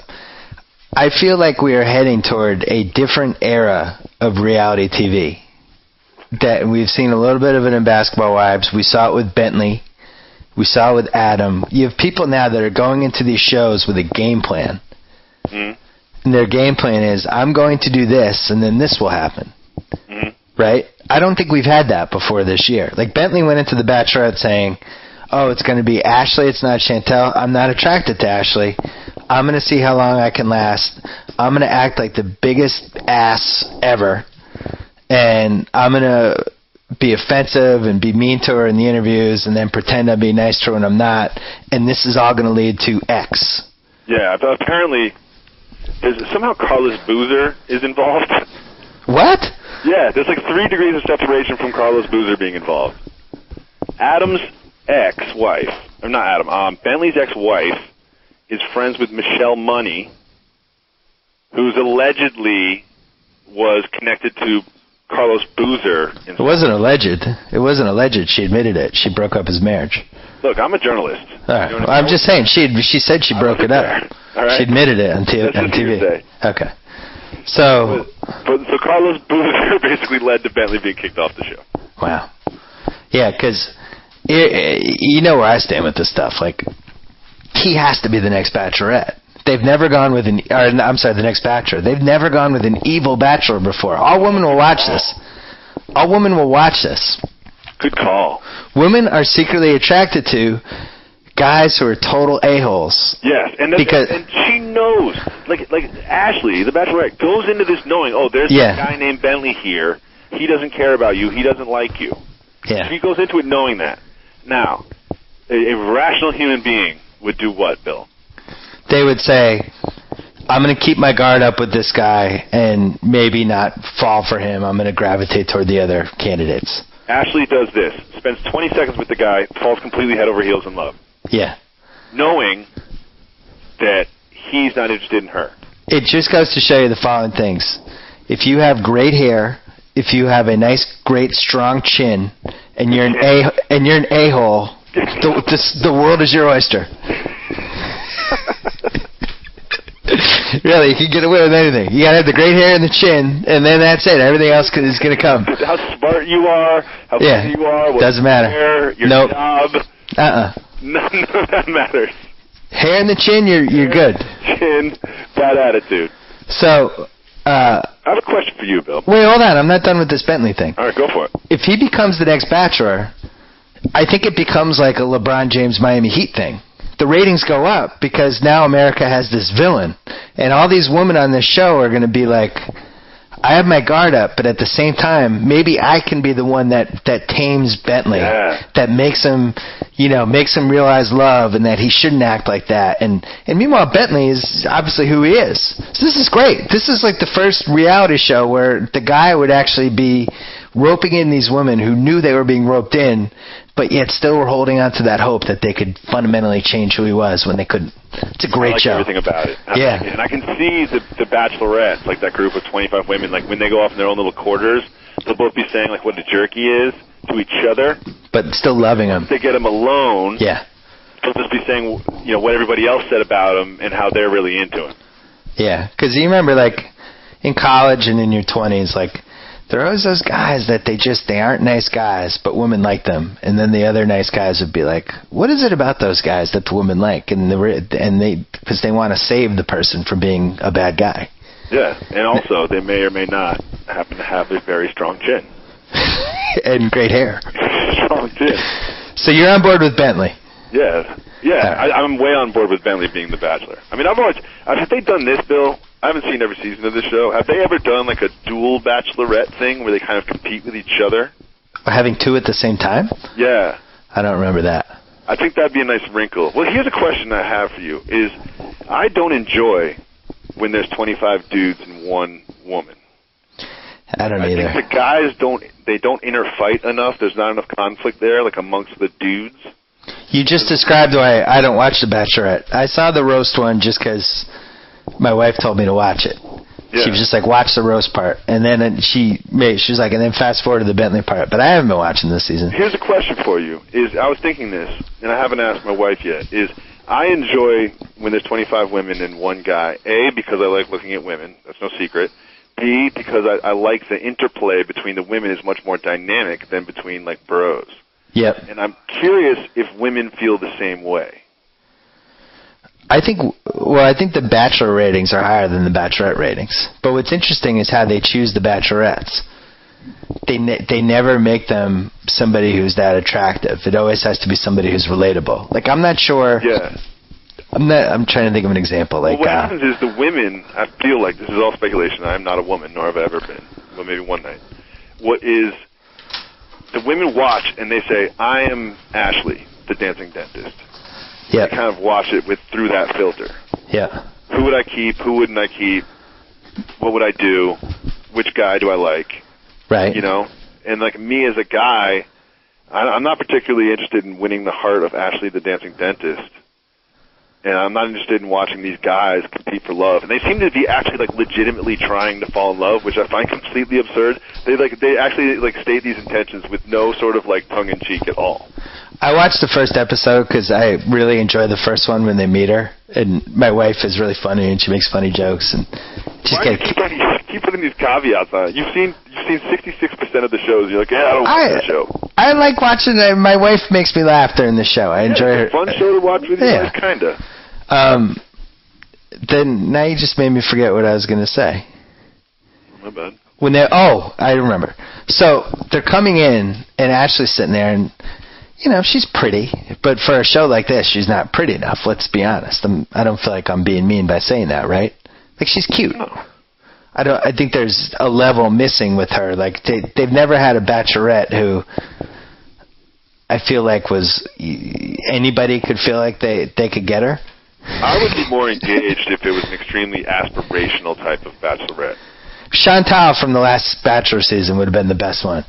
I feel like we are heading toward a different era of reality TV. That we've seen a little bit of it in Basketball Wives. We saw it with Bentley. We saw it with Adam. You have people now that are going into these shows with a game plan. Mm-hmm. And their game plan is, I'm going to do this, and then this will happen. Mm-hmm. Right? I don't think we've had that before this year. Like, Bentley went into The Bachelorette saying, oh, it's going to be Ashley, it's not Chantel. I'm not attracted to Ashley. I'm going to see how long I can last. I'm going to act like the biggest ass ever. And I'm going to be offensive and be mean to her in the interviews and then pretend I'll be nice to her when I'm not. And this is all going to lead to X. Yeah, but apparently somehow Carlos Boozer is involved. What? Yeah, there's like 3 degrees of separation from Carlos Boozer being involved. Adam's ex-wife, or not Adam, Bentley's ex-wife is friends with Michelle Money, who's allegedly was connected to Carlos Boozer. It wasn't alleged. It wasn't alleged. She admitted it. She broke up his marriage. Look, I'm a journalist. All right. Well, I'm just saying, she said she broke it up. All right. She admitted it on TV. Okay. So Carlos Boozer basically led to Bentley being kicked off the show. Wow. Yeah, because you know where I stand with this stuff. Like, he has to be the next Bachelorette. They've never gone with the next Bachelor. They've never gone with an evil Bachelor before. All women will watch this. All women will watch this. Good call. Women are secretly attracted to guys who are total a-holes. Yes, and she knows. Like Ashley, the Bachelorette, goes into this knowing, there's a guy named Bentley here. He doesn't care about you. He doesn't like you. Yeah. She goes into it knowing that. Now, a rational human being would do what, Bill? They would say, I'm going to keep my guard up with this guy and maybe not fall for him. I'm going to gravitate toward the other candidates. Ashley does this, spends 20 seconds with the guy, falls completely head over heels in love. Yeah. Knowing that he's not interested in her. It just goes to show you the following things. If you have great hair, if you have a nice, great, strong chin, and you're an a-hole, the world is your oyster. Really, you can get away with anything. You gotta have the great hair and the chin, and then that's it. Everything else is gonna come. How smart you are, how funny you are, what doesn't matter. Hair, your job. None of that matters. Hair and the chin, you're good. Chin, bad attitude. So, I have a question for you, Bill. Wait, hold on. I'm not done with this Bentley thing. All right, go for it. If he becomes the next Bachelor, I think it becomes like a LeBron James Miami Heat thing. The ratings go up because now America has this villain. And all these women on this show are going to be like, I have my guard up, but at the same time, maybe I can be the one that tames Bentley, that makes him realize love and that he shouldn't act like that. And meanwhile, Bentley is obviously who he is. So this is great. This is like the first reality show where the guy would actually be roping in these women who knew they were being roped in, but yet still were holding on to that hope that they could fundamentally change who he was when they couldn't. It's a great show. Everything about it. And I can see the Bachelorettes, like that group of 25 women, like when they go off in their own little quarters, they'll both be saying like what a jerky is to each other, but still loving him. If they get him alone. Yeah. They'll just be saying, what everybody else said about him and how they're really into him. Yeah, because you remember, like in college and in your 20s, like. There are always those guys that they aren't nice guys, but women like them. And then the other nice guys would be like, what is it about those guys that the women like? And because they want to save the person from being a bad guy. Yeah, and also they may or may not happen to have a very strong chin. And great hair. Strong chin. So you're on board with Bentley? Yeah. I'm way on board with Bentley being the Bachelor. I mean, have they done this, Bill? I haven't seen every season of this show. Have they ever done like a dual Bachelorette thing where they kind of compete with each other? Having two at the same time? Yeah. I don't remember that. I think that'd be a nice wrinkle. Well, here's a question I have for you. I don't enjoy when there's 25 dudes and one woman. I don't either. I think the guys don't interfight enough. There's not enough conflict there, like amongst the dudes. You just described why I don't watch The Bachelorette. I saw the roast one just because my wife told me to watch it. Yeah. She was just like, watch the roast part. And then she was like, and then fast forward to the Bentley part. But I haven't been watching this season. Here's a question for you. I was thinking this, and I haven't asked my wife yet, I enjoy when there's 25 women and one guy. A, because I like looking at women. That's no secret. B, because I like the interplay between the women is much more dynamic than between, like, bros. Yep. And I'm curious if women feel the same way. I think the Bachelor ratings are higher than the Bachelorette ratings. But what's interesting is how they choose the Bachelorettes. They never make them somebody who's that attractive. It always has to be somebody who's relatable. Like, I'm not sure. Yeah. I'm trying to think of an example. Like, what happens is the women, I feel like, this is all speculation, I'm not a woman, nor have I ever been, but maybe one night. The women watch and they say, I am Ashley, the dancing dentist. Yeah. They kind of watch it through that filter. Yeah. Who would I keep? Who wouldn't I keep? What would I do? Which guy do I like? Right. And like me as a guy, I'm not particularly interested in winning the heart of Ashley, the dancing dentist. And I'm not interested in watching these guys compete for love. And they seem to be actually like legitimately trying to fall in love, which I find completely absurd. They actually state these intentions with no sort of like tongue in cheek at all. I watched the first episode because I really enjoy the first one when they meet her, and my wife is really funny and she makes funny jokes and just Why do you keep putting these caveats on it? You've seen 66% of the shows. You're like, yeah, I don't watch that show. I like watching it. My wife makes me laugh during the show. I enjoy her. It's a fun show to watch with you guys, kinda. Then now you just made me forget what I was going to say. My bad. I remember. So they're coming in, and Ashley's sitting there, and she's pretty, but for a show like this, she's not pretty enough. Let's be honest. I don't feel like I'm being mean by saying that, right? Like, she's cute. No. I think there's a level missing with her. Like, they've never had a bachelorette who I feel like was anybody could feel like they could get her. I would be more engaged if it was an extremely aspirational type of bachelorette. Chantal from the last Bachelor season would have been the best one.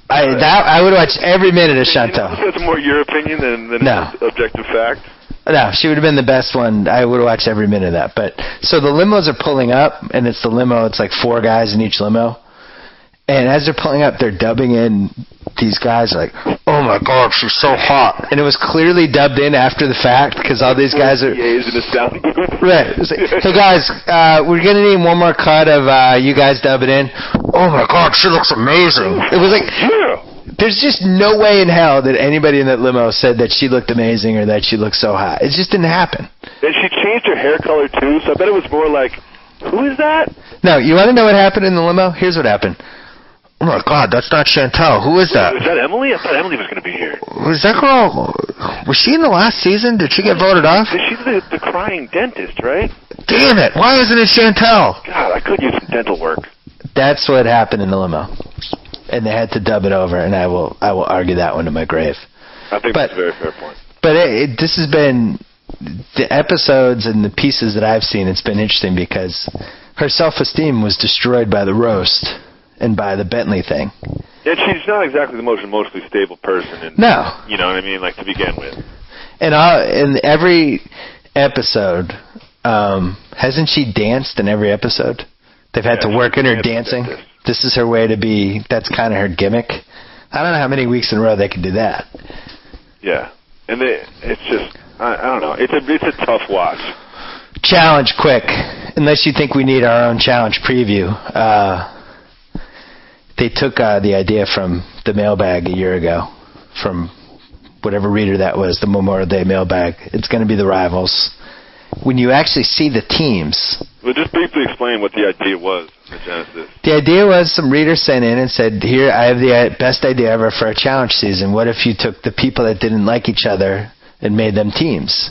I would watch every minute of Chantal. That's more your opinion than an objective fact. No, she would have been the best one. I would have watched every minute of that. But so the limos are pulling up, and it's the limo. It's like 4 guys in each limo. And as they're pulling up, they're dubbing in. These guys are like, "Oh my God, she's so hot," and it was clearly dubbed in after the fact because all these guys are right. It's like, "Hey guys, we're gonna need one more cut of you guys dubbing in." "Oh my God, she looks amazing." It was like, there's just no way in hell that anybody in that limo said that she looked amazing or that she looked so hot. It just didn't happen. And she changed her hair color too, so I bet it was more like, "Who is that?" No, you want to know what happened in the limo? Here's what happened. "Oh my God, that's not Chantal. Who is that?" Was that Emily? I thought Emily was going to be here. Was that girl? Was she in the last season? Did she get voted off? She's the crying dentist, right? Damn it! Why isn't it Chantal? God, I could use some dental work. That's what happened in the limo, and they had to dub it over. And I will argue that one to my grave. I think that's a very fair point. But this has been the episodes and the pieces that I've seen. It's been interesting because her self-esteem was destroyed by the roast. And by the Bentley thing. Yeah, she's not exactly the most emotionally stable person. No. You know what I mean? Like, to begin with. And in every episode, hasn't she danced in every episode? They've had to work in her dancing. This is her way to be, that's kind of her gimmick. I don't know how many weeks in a row they could do that. Yeah. And it's just, I don't know. It's a tough watch. Challenge quick. Unless you think we need our own challenge preview. They took the idea from the mailbag a year ago, from whatever reader that was, the Memorial Day mailbag. It's going to be the rivals. When you actually see the teams... Well, just briefly explain what the idea was, the genesis. The idea was some reader sent in and said, "Here, I have the best idea ever for a challenge season. What if you took the people that didn't like each other and made them teams?"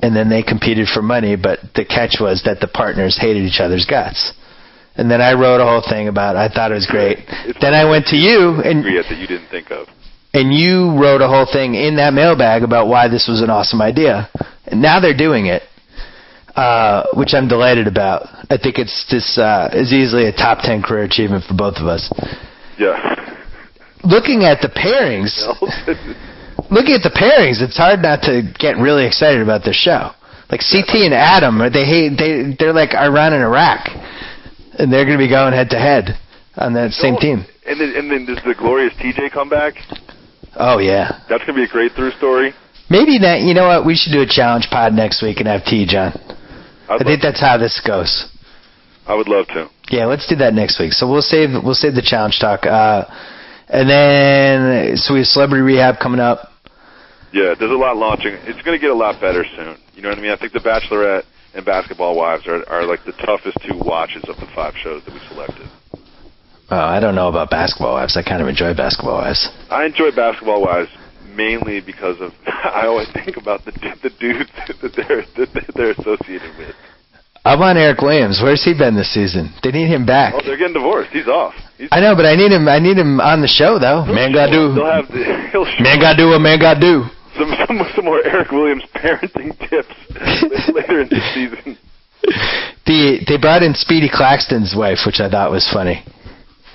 And then they competed for money, but the catch was that the partners hated each other's guts. And then I wrote a whole thing about it. I thought it was great. Then I went to you, and that you didn't think of. And you wrote a whole thing in that mailbag about why this was an awesome idea. And now they're doing it, which I'm delighted about. I think it's is easily a top 10 career achievement for both of us. Yeah. Looking at the pairings, it's hard not to get really excited about this show. Like CT and Adam, they're like Iran and Iraq. And they're going to be going head-to-head on that same team. And then does the glorious TJ come back? Oh, yeah. That's going to be a great through story. Maybe not. You know what? We should do a challenge pod next week and have T, John. I think that's how this goes. I would love to. Yeah, let's do that next week. So we'll save the challenge talk. And then, so we have Celebrity Rehab coming up. Yeah, there's a lot launching. It's going to get a lot better soon. You know what I mean? I think The Bachelorette and Basketball Wives are like the toughest 2 watches of the 5 shows that we selected. Oh, I don't know about Basketball Wives. I kind of enjoy Basketball Wives. I enjoy Basketball Wives mainly because of I always think about the dudes that they're associated with. I'm on Eric Williams. Where's he been this season? They need him back. Oh, they're getting divorced. He's off. I know, but I need him on the show though. Man gotta do. Man gotta do what man gotta do. Some more Eric Williams parenting tips later in the season. They brought in Speedy Claxton's wife, which I thought was funny.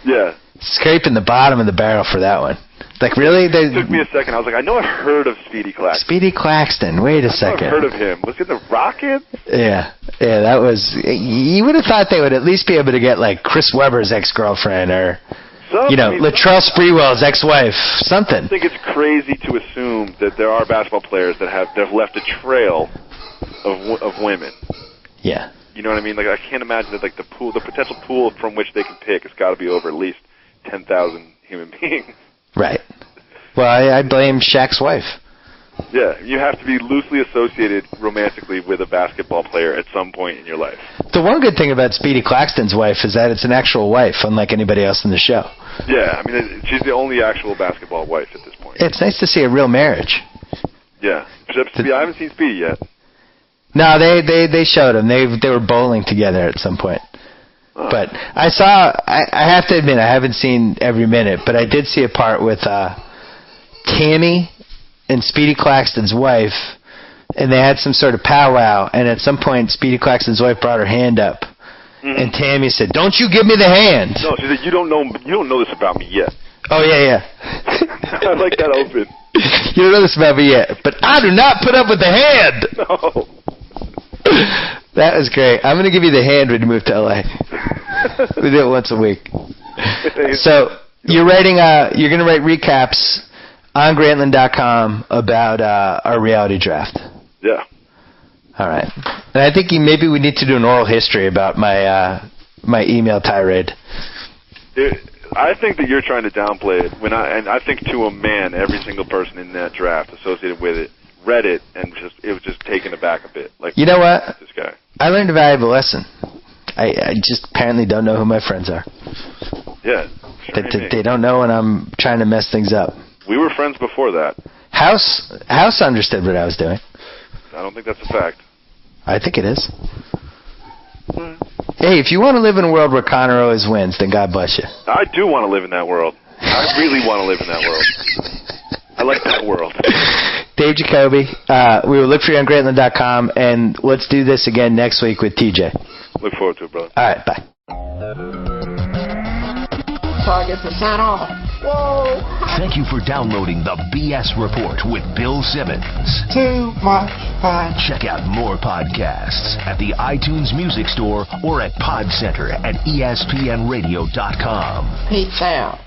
Yeah. Scraping the bottom of the barrel for that one. Like, really? It took me a second. I was like, I know I've heard of Speedy Claxton. Speedy Claxton. Wait a second. I've heard of him. Was he the Rockets? Yeah. Yeah, that was... You would have thought they would at least be able to get, like, Chris Webber's ex-girlfriend or... Some, Latrell Sprewell's ex-wife, something. I think it's crazy to assume that there are basketball players that have left a trail of women. Yeah. You know what I mean? Like, I can't imagine that, like, the potential pool from which they can pick has got to be over at least 10,000 human beings. Right. Well, I blame Shaq's wife. Yeah, you have to be loosely associated romantically with a basketball player at some point in your life. The one good thing about Speedy Claxton's wife is that it's an actual wife, unlike anybody else in the show. Yeah, I mean, she's the only actual basketball wife at this point. It's nice to see a real marriage. Yeah, except I haven't seen Speedy yet. No, they showed him. They were bowling together at some point. Oh. But I have to admit, I haven't seen every minute, but I did see a part with Tammy and Speedy Claxton's wife, and they had some sort of powwow, and at some point Speedy Claxton's wife brought her hand up, and Tammy said, "Don't you give me the hand." No, she said, you don't know this about me yet. Oh, yeah. I like that open. You don't know this about me yet, but I do not put up with the hand. No. That was great. I'm going to give you the hand when you move to L.A. We do it once a week. So you're going to write recaps on Grantland.com about our reality draft. Yeah. All right. And I think maybe we need to do an oral history about my email tirade. I think that you're trying to downplay it. I think to a man, every single person in that draft associated with it read it and it was just taken aback a bit. Like, you know what? This guy. I learned a valuable lesson. I just apparently don't know who my friends are. Yeah. Sure they don't know when I'm trying to mess things up. We were friends before that. House understood what I was doing. I don't think that's a fact. I think it is. Hey, if you want to live in a world where Connor always wins, then God bless you. I do want to live in that world. I really want to live in that world. I like that world. Dave Jacoby, we will look for you on Grantland.com, and let's do this again next week with TJ. Look forward to it, brother. All right, bye. So I get to sign off. Whoa! Thank you for downloading the BS Report with Bill Simmons. Too much fun. Check out more podcasts at the iTunes Music Store or at Pod Center at ESPNradio.com. Peace out.